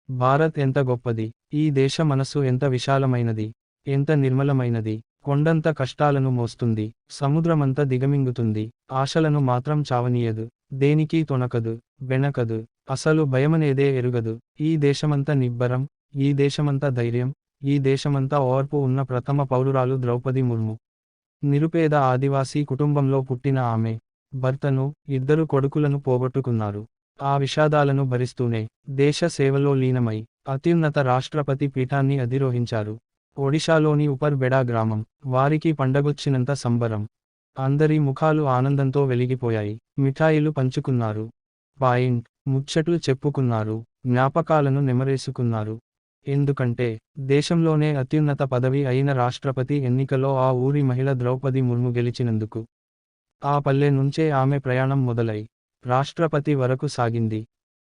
భారత్ ఎంత గొప్పది, ఈ దేశ మనసు ఎంత విశాలమైనది, ఎంత నిర్మలమైనది, కొండంత కష్టాలను మోస్తుంది, సముద్రమంత దిగమింగుతుంది, ఆశలను మాత్రం చావనీయదు, దేనికీ తొణకదు, వెనకదు, అసలు భయమనేదే ఎరుగదు, ఈ దేశమంత నిబ్బరం, ఈ దేశమంత ధైర్యం, ఈ దేశమంతా ఓర్పు ఉన్న ప్రథమ పౌరురాలు ద్రౌపది ముర్ము. నిరుపేద ఆదివాసీ కుటుంబంలో పుట్టిన ఆమె, భర్తను, 2 కొడుకులను పోగొట్టుకున్నారు. ఆ విషాదాలను భరిస్తూనే, దేశ సేవలో లీనమై, అత్యున్నత రాష్ట్రపతి పీఠాన్ని అధిరోహించారు. ఒడిశాలోని ఉపర్ బెడా గ్రామం, వారికి పండగొచ్చినంత సంబరం. అందరి ముఖాలు ఆనందంతో వెలిగిపోయాయి, మిఠాయిలు పంచుకున్నారు. ముచ్చట్లు చెప్పుకున్నారు, జ్ఞాపకాలను నెమరేసుకున్నారు. ఎందుకంటే, దేశంలోనే అత్యున్నత పదవి అయిన రాష్ట్రపతి ఎన్నికలో ఆ ఊరి మహిళ ద్రౌపది ముర్ము గెలిచినందుకు. ఆ పల్లె నుంచే ఆమె ప్రయాణం మొదలై, రాష్ట్రపతి వరకు సాగింది.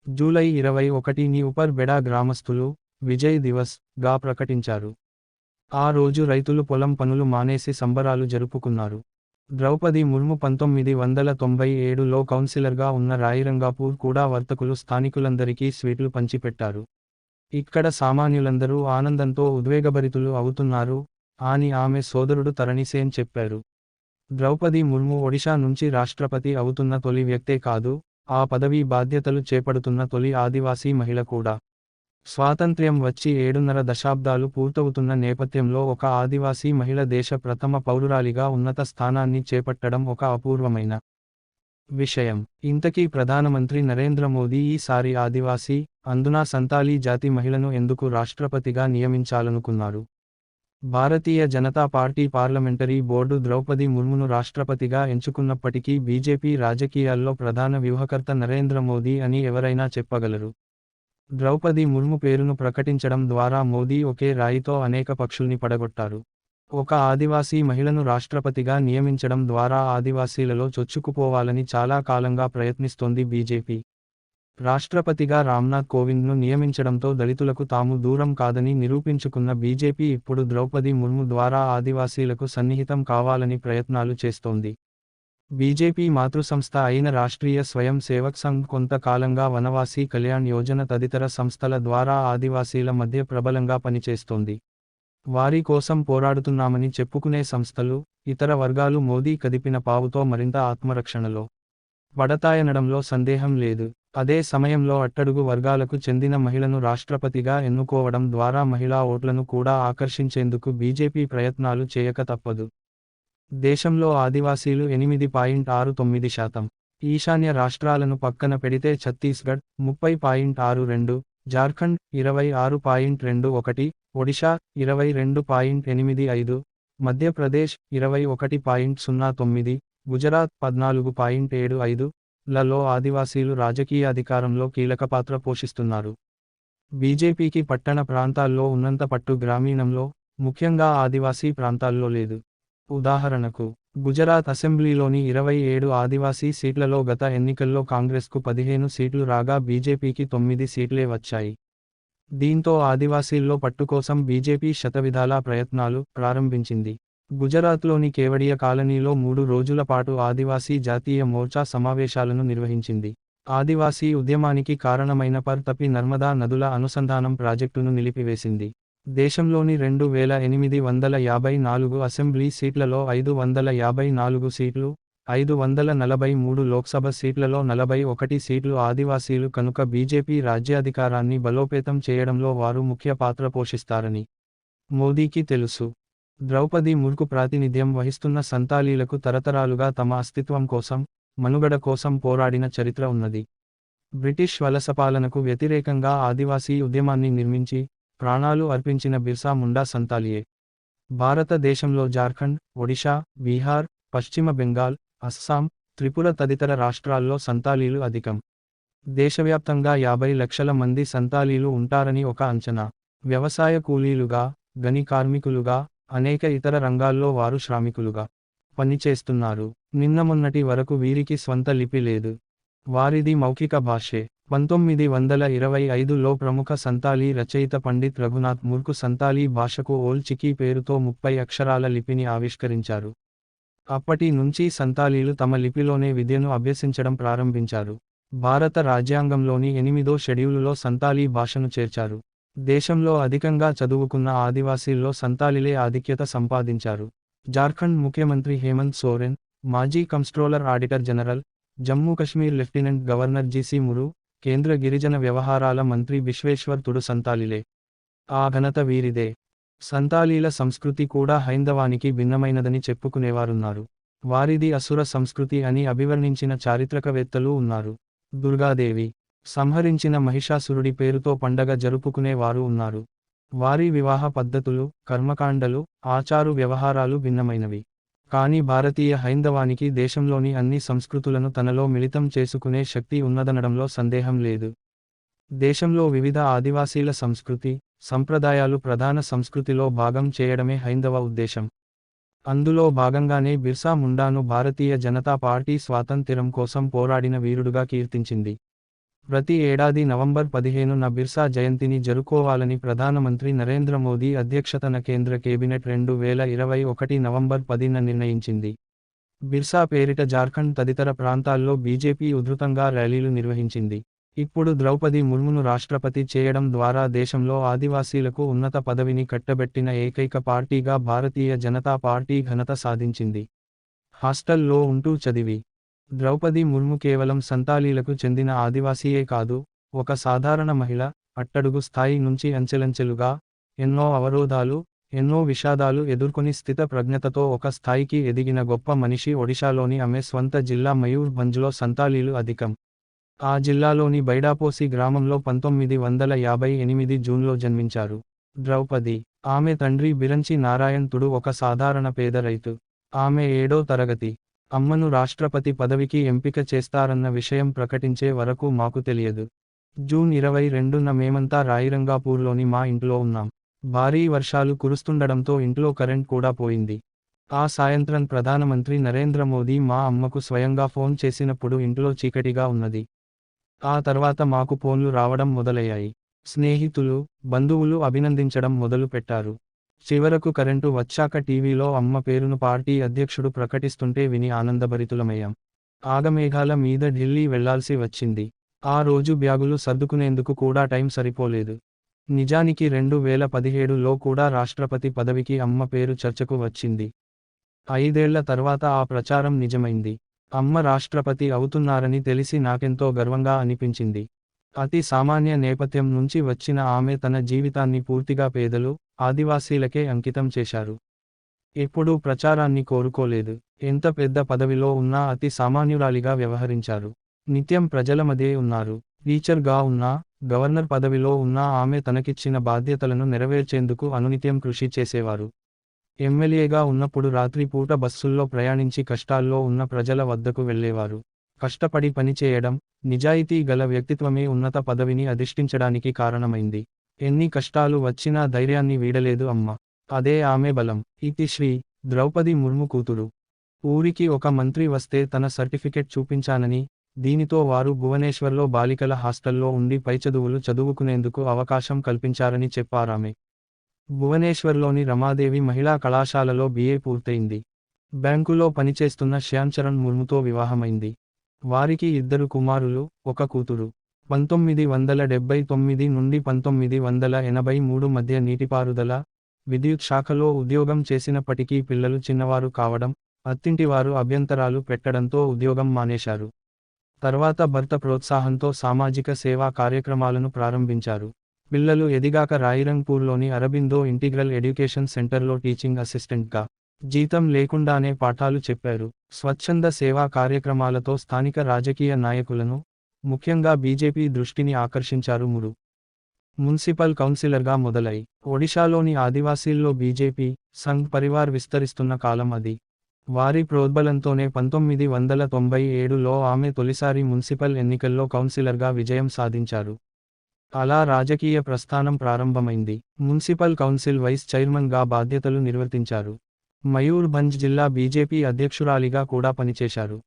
జూలై 21ని ఉపర్ బెడా గ్రామస్తులు విజయ్ దివస్ గా ప్రకటించారు. ఆ రోజు రైతులు పొలం పనులు మానేసి సంబరాలు జరుపుకున్నారు. ద్రౌపది ముర్ము 1997లో కౌన్సిలర్గా ఉన్న రాయిరంగాపూర్ కూడా వర్తకులు స్థానికులందరికీ స్వీట్లు పంచిపెట్టారు. ఇక్కడ సామాన్యులందరూ ఆనందంతో ఉద్వేగభరితులు అవుతున్నారు అని ఆమె సోదరుడు తరణిసేన్ చెప్పారు. ద్రౌపది ముర్ము ఒడిషా నుంచి రాష్ట్రపతి అవుతున్న తొలి వ్యక్తే కాదు, ఆ పదవీ బాధ్యతలు చేపడుతున్న తొలి ఆదివాసీ మహిళ కూడా. స్వాతంత్ర్యం వచ్చి 7.5 దశాబ్దాలు పూర్తవుతున్న నేపథ్యంలో ఒక ఆదివాసీ మహిళ దేశ ప్రథమ పౌరురాలిగా ఉన్నత స్థానాన్ని చేపట్టడం ఒక అపూర్వమైన విషయం. ఇంతకీ ప్రధానమంత్రి నరేంద్ర మోదీ ఈసారి ఆదివాసీ, అందునా సంతాలీ జాతి మహిళను ఎందుకు రాష్ట్రపతిగా నియమించాలనుకున్నారు? Bharatiya Janata party parliamentary board Draupadi ముర్మును రాష్ట్రపతిగా ఎంచుకున్నప్పటికీ బీజేపీ రాజకీయాల్లో ప్రధాన వ్యూహకర్త నరేంద్ర మోదీ అని ఎవరైనా చెప్పగలరు. ద్రౌపది ముర్ము పేరును ప్రకటించడం ద్వారా మోదీ ఒకే రాయితో అనేక పక్షుల్ని పడగొట్టారు. ఒక ఆదివాసీ మహిళను రాష్ట్రపతిగా నియమించడం ద్వారా ఆదివాసీలలో చొచ్చుకుపోవాలని చాలా కాలంగా ప్రయత్నిస్తోంది బీజేపీ. రాష్ట్రపతిగా రామ్నాథ్ కోవింద్ను నియమించడంతో దళితులకు తాము దూరం కాదని నిరూపించుకున్న బీజేపీ ఇప్పుడు ద్రౌపది ముర్ము ద్వారా ఆదివాసీలకు సన్నిహితం కావాలని ప్రయత్నాలు చేస్తోంది. బీజేపీ మాతృసంస్థ అయిన రాష్ట్రీయ స్వయం సేవక్ సంఘ్ కొంతకాలంగా వనవాసీ కళ్యాణ్ యోజన తదితర సంస్థల ద్వారా ఆదివాసీల మధ్య ప్రబలంగా పనిచేస్తోంది. వారి కోసం పోరాడుతున్నామని చెప్పుకునే సంస్థలు, ఇతర వర్గాలు మోదీ కదిపిన పావుతో మరింత ఆత్మరక్షణలో పడతాయనడంలో సందేహం లేదు. అదే సమయంలో అట్టడుగు వర్గాలకు చెందిన మహిళను రాష్ట్రపతిగా ఎన్నుకోవడం ద్వారా మహిళా ఓట్లను కూడా ఆకర్షించేందుకు బీజేపీ ప్రయత్నాలు చేయక తప్పదు. దేశంలో ఆదివాసీలు 8.69%, ఈశాన్య రాష్ట్రాలను పక్కన పెడితే ఛత్తీస్గఢ్ 30.62%, జార్ఖండ్ 26.21%, ఒడిషా 22.85%, మధ్యప్రదేశ్ 21.09%, గుజరాత్ 14.75% లలో ఆదివాసీలు రాజకీయ అధికారంలో కీలక పాత్ర పోషిస్తున్నారు. బీజేపీకి పట్టణ ప్రాంతాల్లో ఉన్నంత పట్టు గ్రామీణంలో, ముఖ్యంగా ఆదివాసీ ప్రాంతాల్లో లేదు. ఉదాహరణకు, గుజరాత్ అసెంబ్లీలోని 27 ఆదివాసీ సీట్లలో గత ఎన్నికల్లో కాంగ్రెస్కు 15 సీట్లు రాగా బీజేపీకి 9 సీట్లే వచ్చాయి. దీంతో ఆదివాసీల్లో పట్టు కోసం బీజేపీ శతవిధాలా ప్రయత్నాలు ప్రారంభించింది. గుజరాత్లోని కేవడియ కాలనీలో 3 రోజుల పాటు ఆదివాసీ జాతీయ మోర్చా సమావేశాలను నిర్వహించింది. ఆదివాసీ ఉద్యమానికి కారణమైన పర్ తపి నర్మదా నదుల అనుసంధానం ప్రాజెక్టును నిలిపివేసింది. దేశంలోని 2854 అసెంబ్లీ సీట్లలో 554 సీట్లు, 543 లోక్సభ సీట్లలో 41 సీట్లు ఆదివాసీలు కనుక బీజేపీ రాజ్యాధికారాన్ని బలోపేతం చేయడంలో వారు ముఖ్య పాత్ర పోషిస్తారని మోదీకి తెలుసు. ద్రౌపది ముర్కు ప్రాతినిధ్యం వహిస్తున్న సంతాలీలకు తరతరాలుగా తమ అస్తిత్వం కోసం, మనుగడ కోసం పోరాడిన చరిత్ర ఉన్నది. బ్రిటిష్ వలసపాలనకు వ్యతిరేకంగా ఆదివాసీ ఉద్యమాన్ని నిర్మించి, ప్రాణాలు అర్పించిన బిర్సా ముండా సంతాలియే. భారతదేశంలో జార్ఖండ్, ఒడిషా, బీహార్, పశ్చిమ బెంగాల్, అస్సాం, త్రిపుర తదితర రాష్ట్రాల్లో సంతాలీలు అధికం. దేశవ్యాప్తంగా 50 లక్షల మంది సంతాలీలు ఉంటారని ఒక అంచనా. వ్యవసాయ కూలీలుగా, గని కార్మికులుగా, అనేక ఇతర రంగాల్లో వారు శ్రామికులుగా పనిచేస్తున్నారు. నిన్నమొన్నటి వరకు వీరికి స్వంత లిపి లేదు. వారిది మౌఖిక భాషే. 1925లో ప్రముఖ సంతాలీ రచయిత పండిత్ రఘునాథ్ ముర్కు సంతాలీ భాషకు ఓల్ చికీ పేరుతో 30 అక్షరాల లిపిని ఆవిష్కరించారు. అప్పటి నుంచి సంతాలీలు తమ లిపిలోనే విద్యను అభ్యసించడం ప్రారంభించారు. భారత రాజ్యాంగంలోని 8వ షెడ్యూలులో సంతాలీ భాషను చేర్చారు. దేశంలో అధికంగా చదువుకున్న ఆదివాసీల్లో సంతాలీలే ఆధిక్యత సంపాదించారు. జార్ఖండ్ ముఖ్యమంత్రి హేమంత్ సోరెన్, మాజీ comptroller auditor general, Jammu Kashmir lieutenant governor GC Murmu, కేంద్ర గిరిజన వ్యవహారాల మంత్రి బిశ్వేశ్వర్ తుడు సంతాలీలే. ఆ ఘనత వీరిదే. సంతాలీల సంస్కృతి కూడా హైందవానికి భిన్నమైనదని చెప్పుకునేవారున్నారు. వారిది అసుర సంస్కృతి అని అభివర్ణించిన చారిత్రకవేత్తలు ఉన్నారు. దుర్గాదేవి సంహరించిన మహిషాసురుడి పేరుతో పండగ జరుపుకునే వారు ఉన్నారు. వారి వివాహ పద్ధతులు, కర్మకాండలు, ఆచారు వ్యవహారాలు భిన్నమైనవి. కానీ భారతీయ హైందవానికి దేశంలోని అన్ని సంస్కృతులను తనలో మిళితం చేసుకునే శక్తి ఉన్నదనడంలో సందేహం లేదు. దేశంలో వివిధ ఆదివాసీల సంస్కృతి, సంప్రదాయాలు ప్రధాన సంస్కృతిలో భాగం చేయడమే హైందవ ఉద్దేశం. అందులో భాగంగానే బిర్సా ముండాను భారతీయ జనతా పార్టీ స్వాతంత్ర్యం కోసం పోరాడిన వీరుడుగా కీర్తించింది. ప్రతి ఏడాది నవంబర్ 15న బిర్సా జయంతిని జరుపుకోవాలని ప్రధానమంత్రి నరేంద్ర మోదీ అధ్యక్షతన కేంద్ర కేబినెట్ 2021 నవంబర్ 10న నిర్ణయించింది. బిర్సా పేరిట జార్ఖండ్ తదితర ప్రాంతాల్లో బీజేపీ ఉధృతంగా ర్యాలీలు నిర్వహించింది. ఇప్పుడు ద్రౌపది ముర్మును రాష్ట్రపతి చేయడం ద్వారా దేశంలో ఆదివాసీలకు ఉన్నత పదవిని కట్టబెట్టిన ఏకైక పార్టీగా భారతీయ జనతా పార్టీ ఘనత సాధించింది. హాస్టల్లో ఉంటూ చదివి ద్రౌపది ముర్ము కేవలం సంతాలీలకు చెందిన ఆదివాసీయే కాదు, ఒక సాధారణ మహిళ, అట్టడుగు స్థాయి నుంచి అంచెలంచెలుగా ఎన్నో అవరోధాలు, ఎన్నో విషాదాలు ఎదుర్కొని స్థిత ప్రజ్ఞతతో ఒక స్థాయికి ఎదిగిన గొప్ప మనిషి. ఒడిశాలోని ఆమె స్వంత జిల్లా మయూర్ భంజ్లో సంతాలీలు అధికం. ఆ జిల్లాలోని బైడాపోసి గ్రామంలో 1958 జూన్లో జన్మించారు ద్రౌపది. ఆమె తండ్రి బిరంచి నారాయణ్ తుడు ఒక సాధారణ పేద రైతు. ఆమె 7వ తరగతి. అమ్మను రాష్ట్రపతి పదవికి ఎంపిక చేస్తారన్న విషయం ప్రకటించే వరకు మాకు తెలియదు. జూన్ 22న మేమంతా రాయిరంగాపూర్లోని మా ఇంట్లో ఉన్నాం. భారీ వర్షాలు కురుస్తుండడంతో ఇంట్లో కరెంట్ కూడా పోయింది. ఆ సాయంత్రం ప్రధానమంత్రి నరేంద్ర మోదీ మా అమ్మకు స్వయంగా ఫోన్ చేసినప్పుడు ఇంట్లో చీకటిగా ఉన్నది. ఆ తర్వాత మాకు ఫోన్లు రావడం మొదలయ్యాయి. స్నేహితులు, బంధువులు అభినందించడం మొదలు పెట్టారు. చివరకు కరెంటు వచ్చాక టీవీలో అమ్మ పేరును పార్టీ అధ్యక్షుడు ప్రకటిస్తుంటే విని ఆనందభరితులమయ్యాం. ఆగమేఘాల మీద ఢిల్లీ వెళ్లాల్సి వచ్చింది. ఆ రోజు బ్యాగులు సర్దుకునేందుకు కూడా టైం సరిపోలేదు. నిజానికి 2017లో కూడా రాష్ట్రపతి పదవికి అమ్మ పేరు చర్చకు వచ్చింది. 5 ఏళ్ల తర్వాత ఆ ప్రచారం నిజమైంది. అమ్మ రాష్ట్రపతి అవుతున్నారని తెలిసి నాకెంతో గర్వంగా అనిపించింది. అతి సామాన్య నేపథ్యం నుంచి వచ్చిన ఆమె తన జీవితాన్ని పూర్తిగా పేదలు, ఆదివాసీలకే అంకితం చేశారు. ఎప్పుడూ ప్రచారాన్ని కోరుకోలేదు. ఎంత పెద్ద పదవిలో ఉన్నా అతి సామాన్యురాలిగా వ్యవహరించారు. నిత్యం ప్రజల మధ్యే ఉన్నారు. టీచర్గా ఉన్నా, గవర్నర్ పదవిలో ఉన్నా ఆమె తనకిచ్చిన బాధ్యతలను నెరవేర్చేందుకు అనునిత్యం కృషి చేసేవారు. ఎమ్మెల్యేగా ఉన్నప్పుడు రాత్రిపూట బస్సుల్లో ప్రయాణించి కష్టాల్లో ఉన్న ప్రజల వద్దకు వెళ్లేవారు. కష్టపడి పనిచేయడం, నిజాయితీ గల వ్యక్తిత్వమే ఉన్నత పదవిని అధిష్ఠించడానికి కారణమైంది. ఎన్ని కష్టాలు వచ్చినా ధైర్యాన్ని వీడలేదు అమ్మ. అదే ఆమె బలం. ఇతి శ్రీ ద్రౌపది ముర్ము కూతురు. ఊరికి ఒక మంత్రి వస్తే తన సర్టిఫికెట్ చూపించానని, దీనితో వారు భువనేశ్వర్లో బాలికల హాస్టల్లో ఉండి పైచదువులు చదువుకునేందుకు అవకాశం కల్పించారని చెప్పారామె. భువనేశ్వర్లోని రమాదేవి మహిళా కళాశాలలో BA పూర్తయింది. బ్యాంకులో పనిచేస్తున్న శ్యామ్ చరణ్ ముర్ముతో వివాహమైంది. వారికి 2 కుమారులు, 1 కూతురు. 1979 నుండి 1983 మధ్య నీటిపారుదల, విద్యుత్ శాఖలో ఉద్యోగం చేసినప్పటికీ పిల్లలు చిన్నవారు కావడం, అత్తింటివారు అభ్యంతరాలు పెట్టడంతో ఉద్యోగం మానేశారు. తర్వాత భర్త ప్రోత్సాహంతో సామాజిక సేవా కార్యక్రమాలను ప్రారంభించారు. పిల్లలు ఎదిగాక రాయిరంగ్పూర్లోని అరబిందో ఇంటిగ్రల్ ఎడ్యుకేషన్ సెంటర్లో టీచింగ్ అసిస్టెంట్గా, జీతం లేకుండానే పాఠాలు చెప్పారు. స్వచ్ఛంద సేవా కార్యక్రమాలతో స్థానిక రాజకీయ నాయకులను, ముఖ్యంగా బీజేపీ దృష్టిని ఆకర్షించారు మురు. మున్సిపల్ కౌన్సిలర్గా మొదలై, ఒడిశాలోని ఆదివాసీల్లో బీజేపీ, సంఘ్ పరివార్ విస్తరిస్తున్న కాలం అది. వారి ప్రోద్బలంతోనే 1997లో ఆమె తొలిసారి మున్సిపల్ ఎన్నికల్లో కౌన్సిలర్గా విజయం సాధించారు. అలా రాజకీయ ప్రస్థానం ప్రారంభమైంది. మున్సిపల్ కౌన్సిల్ వైస్ చైర్మన్గా బాధ్యతలు నిర్వర్తించారు. మయూర్ భంజ్ జిల్లా బీజేపీ అధ్యక్షురాలిగా కూడా పనిచేశారు.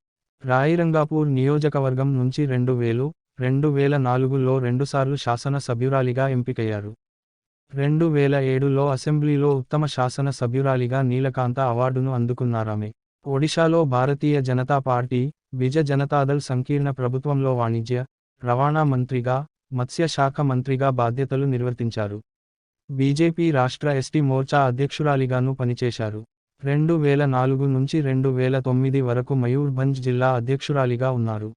రాయిరంగాపూర్ నియోజకవర్గం నుంచి 2000, 2004లో 2 సార్లు శాసన సభ్యురాలిగా ఎంపికయ్యారు. 2007లో అసెంబ్లీలో ఉత్తమ శాసన సభ్యురాలిగా నీలకాంత అవార్డును అందుకున్నారామె. ఒడిశాలో భారతీయ జనతా పార్టీ, బిజ జనతాదళ్ సంకీర్ణ ప్రభుత్వంలో వాణిజ్య, రవాణా మంత్రిగా, మత్స్య శాఖ మంత్రిగా బాధ్యతలు నిర్వర్తించారు. బీజేపీ రాష్ట్ర ఎస్టీ మోర్చా అధ్యక్షురాలిగాను పనిచేశారు. 2004 నుంచి 2009 వరకు మయూర్భంజ్ జిల్లా అధ్యక్షురాలిగా ఉన్నారు.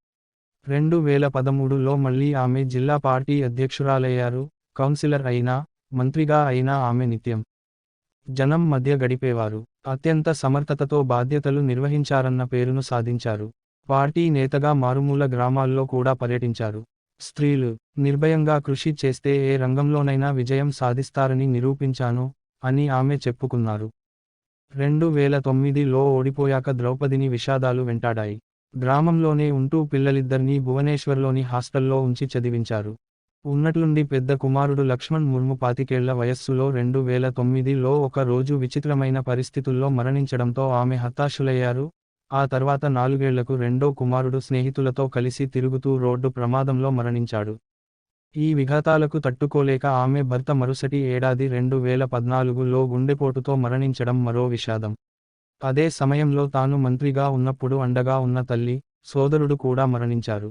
2013లో మళ్లీ ఆమె జిల్లా పార్టీ అధ్యక్షురాలయ్యారు. కౌన్సిలర్ అయినా, మంత్రిగా అయినా ఆమె నిత్యం జనం మధ్య గడిపేవారు. అత్యంత సమర్థతతో బాధ్యతలు నిర్వహించారన్న పేరును సాధించారు. పార్టీ నేతగా మారుమూల గ్రామాల్లో కూడా పర్యటించారు. స్త్రీలు నిర్భయంగా కృషి చేస్తే ఏ రంగంలోనైనా విజయం సాధిస్తారని నిరూపించాను అని ఆమె చెప్పుకున్నారు. 2009లో ఓడిపోయాక ద్రౌపదిని విషాదాలు వెంటాడాయి. గ్రామంలోనే ఉంటూ పిల్లలిద్దరినీ భువనేశ్వర్లోని హాస్టల్లో ఉంచి చదివించారు. ఉన్నట్లుండి పెద్ద కుమారుడు లక్ష్మణ్ ముర్ము 25 ఏళ్ల వయస్సులో 2009లో ఒక రోజు విచిత్రమైన పరిస్థితుల్లో మరణించడంతో ఆమె హతాశులయ్యారు. ఆ తర్వాత 4 ఏళ్లకు రెండో కుమారుడు స్నేహితులతో కలిసి తిరుగుతూ రోడ్డు ప్రమాదంలో మరణించాడు. ఈ విఘాతాలకు తట్టుకోలేక ఆమె భర్త మరుసటి ఏడాది 2014లో గుండెపోటుతో మరణించడం మరో విషాదం. అదే సమయంలో తాను మంత్రిగా ఉన్నప్పుడు అండగా ఉన్న తల్లి, సోదరుడు కూడా మరణించారు.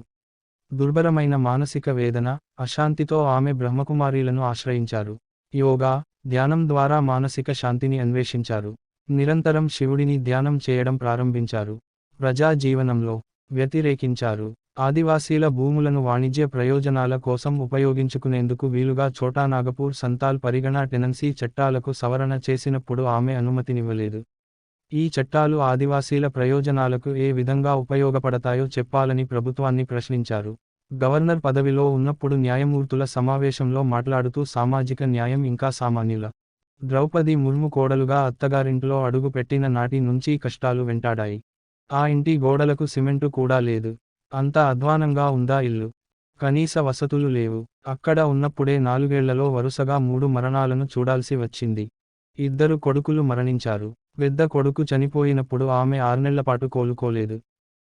దుర్భరమైన మానసిక వేదన, అశాంతితో ఆమె బ్రహ్మకుమారీలను ఆశ్రయించారు. యోగా, ధ్యానం ద్వారా మానసిక శాంతిని అన్వేషించారు. నిరంతరం శివుడిని ధ్యానం చేయడం ప్రారంభించారు. ప్రజా జీవనంలో వ్యతిరేకించారు. ఆదివాసీల భూములను వాణిజ్య ప్రయోజనాల కోసం ఉపయోగించుకునేందుకు వీలుగా ఛోటా నాగపూర్ సంతాల్ పరిగణ టెనెన్సీ చట్టాలకు సవరణ చేసినప్పుడు ఆమె అనుమతినివ్వలేదు. ఈ చట్టాలు ఆదివాసీల ప్రయోజనాలకు ఏ విధంగా ఉపయోగపడతాయో చెప్పాలని ప్రభుత్వాన్ని ప్రశ్నించారు. గవర్నర్ పదవిలో ఉన్నప్పుడు న్యాయమూర్తుల సమావేశంలో మాట్లాడుతూ సామాజిక న్యాయం ఇంకా సామాన్యుల ద్రౌపది ముర్ము కోడలుగా అత్తగారింట్లో అడుగు పెట్టిన నాటి నుంచి కష్టాలు వెంటాడాయి. ఆ ఇంటి గోడలకు సిమెంటు కూడా లేదు. అంత అధ్వానంగా ఉందా ఇల్లు. కనీస వసతులు లేవు. అక్కడ ఉన్నప్పుడే 4 ఏళ్లలో వరుసగా 3 మరణాలను చూడాల్సి వచ్చింది. 2 కొడుకులు మరణించారు. పెద్ద కొడుకు చనిపోయినప్పుడు ఆమె 6 నెళ్లపాటు కోలుకోలేదు.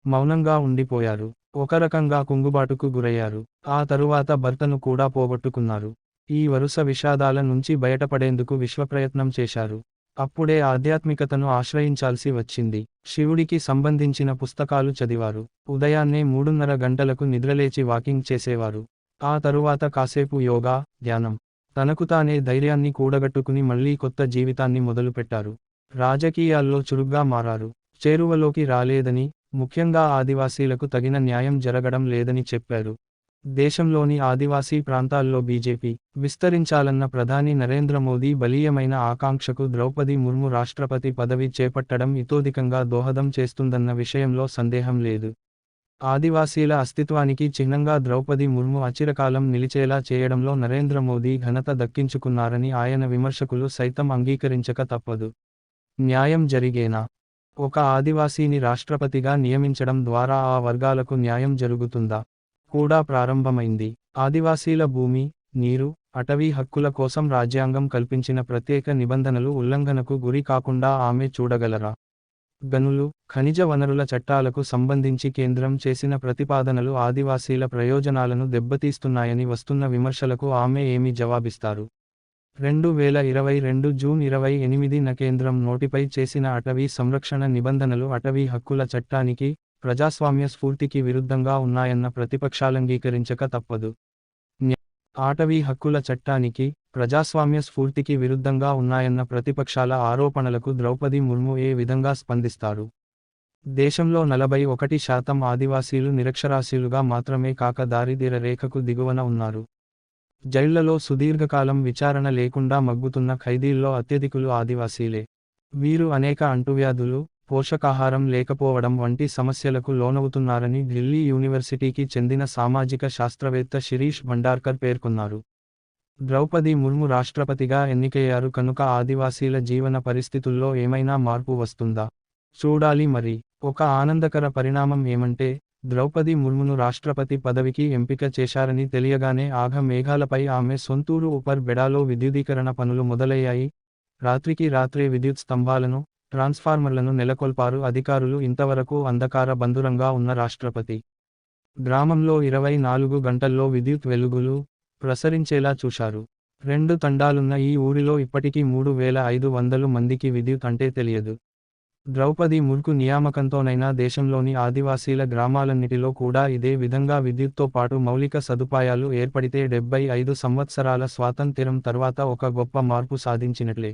మౌనంగా ఉండిపోయారు. ఒక రకంగా కుంగుబాటుకు గురయ్యారు. ఆ తరువాత భర్తను కూడా పోగొట్టుకున్నారు. ఈ వరుస విషాదాల నుంచి బయటపడేందుకు విశ్వప్రయత్నం చేశారు. అప్పుడే ఆధ్యాత్మికతను ఆశ్రయించాల్సి వచ్చింది. శివుడికి సంబంధించిన పుస్తకాలు చదివారు. ఉదయాన్నే 3:30 గంటలకు నిద్రలేచి వాకింగ్ చేసేవారు. ఆ తరువాత కాసేపు యోగా, ధ్యానం. తనకు తానే ధైర్యాన్ని కూడగట్టుకుని మళ్లీ కొత్త జీవితాన్ని మొదలుపెట్టారు. రాజకీయాల్లో చురుగ్గా మారారు. చేరువలోకి రాలేదని, ముఖ్యంగా ఆదివాసీలకు తగిన న్యాయం జరగడం లేదని చెప్పారు. దేశంలోని ఆదివాసీ ప్రాంతాల్లో బీజేపీ విస్తరించాలన్న ప్రధాని నరేంద్ర మోదీ బలీయమైన ఆకాంక్షకు ద్రౌపది ముర్ము రాష్ట్రపతి పదవి చేపట్టడం ఇతోధికంగా దోహదం చేస్తుందన్న విషయంలో సందేహం లేదు. ఆదివాసీల అస్తిత్వానికి చిహ్నంగా ద్రౌపది ముర్ము అచిరకాలం నిలిచేలా చేయడంలో నరేంద్ర మోదీ ఘనత దక్కించుకున్నారని ఆయన విమర్శకులు సైతం అంగీకరించక తప్పదు. న్యాయం జరిగేనా? ఒక ఆదివాసీని రాష్ట్రపతిగా నియమించడం ద్వారా ఆ వర్గాలకు న్యాయం జరుగుతుందా? కూడా ప్రారంభమైంది. ఆదివాసీల భూమి, నీరు, అటవీ హక్కుల కోసం రాజ్యాంగం కల్పించిన ప్రత్యేక నిబంధనలు ఉల్లంఘనకు గురి కాకుండా ఆమె చూడగలరా? గనులు, ఖనిజ వనరుల చట్టాలకు సంబంధించి కేంద్రం చేసిన ప్రతిపాదనలు ఆదివాసీల ప్రయోజనాలను దెబ్బతీస్తున్నాయని వస్తున్న విమర్శలకు ఆమె ఏమి జవాబిస్తారు? 2022 జూన్ 28న కేంద్రం నోటిఫై చేసిన అటవీ సంరక్షణ నిబంధనలు అటవీ హక్కుల చట్టానికి, ప్రజాస్వామ్య స్ఫూర్తికి విరుద్ధంగా ఉన్నాయన్న ప్రతిపక్షాలంగీకరించక తప్పదు. అటవీ హక్కుల చట్టానికి, ప్రజాస్వామ్య స్ఫూర్తికి విరుద్ధంగా ఉన్నాయన్న ప్రతిపక్షాల ఆరోపణలకు ద్రౌపది ముర్ము ఏ విధంగా స్పందిస్తారు? దేశంలో 41% ఆదివాసీలు నిరక్షరాస్యులుగా మాత్రమే కాక దారిద్ర్య రేఖకు దిగువన ఉన్నారు. జైళ్లలో సుదీర్ఘకాలం విచారణ లేకుండా మగ్గుతున్న ఖైదీల్లో అత్యధికులు ఆదివాసీలే. వీరు అనేక అంటువ్యాధులు, పోషకాహారం లేకపోవడం వంటి సమస్యలకు లోనవుతున్నారని ఢిల్లీ యూనివర్సిటీకి చెందిన సామాజిక శాస్త్రవేత్త శిరీష్ భండార్కర్ పేర్కొన్నారు. ద్రౌపది ముర్ము రాష్ట్రపతిగా ఎన్నికయ్యారు కనుక ఆదివాసీల జీవన పరిస్థితుల్లో ఏమైనా మార్పు వస్తుందా? చూడాలి మరి. ఒక ఆనందకర పరిణామం ఏమంటే, ద్రౌపది ముర్మును రాష్ట్రపతి పదవికి ఎంపిక చేశారని తెలియగానే ఆఘ మేఘాలపై ఆమె సొంతూరు ఉపర్ బెడాలో విద్యుదీకరణ పనులు మొదలయ్యాయి. రాత్రికి రాత్రే విద్యుత్ స్తంభాలను, ట్రాన్స్ఫార్మర్లను నెలకొల్పారు అధికారులు. ఇంతవరకు అంధకార బంధురంగా ఉన్న రాష్ట్రపతి గ్రామంలో 24 గంటల్లో విద్యుత్ వెలుగులు ప్రసరించేలా చూశారు. 2 తండాలున్న ఈ ఊరిలో ఇప్పటికీ 3500 మందికి విద్యుత్ అంటే తెలియదు. ద్రౌపది ముర్కు నియామకంతోనైనా దేశంలోని ఆదివాసీల గ్రామాలన్నిటిలో కూడా ఇదే విధంగా విద్యుత్తో పాటు మౌలిక సదుపాయాలు ఏర్పడితే 75 సంవత్సరాల స్వాతంత్ర్యం తర్వాత ఒక గొప్ప మార్పు సాధించినట్లే.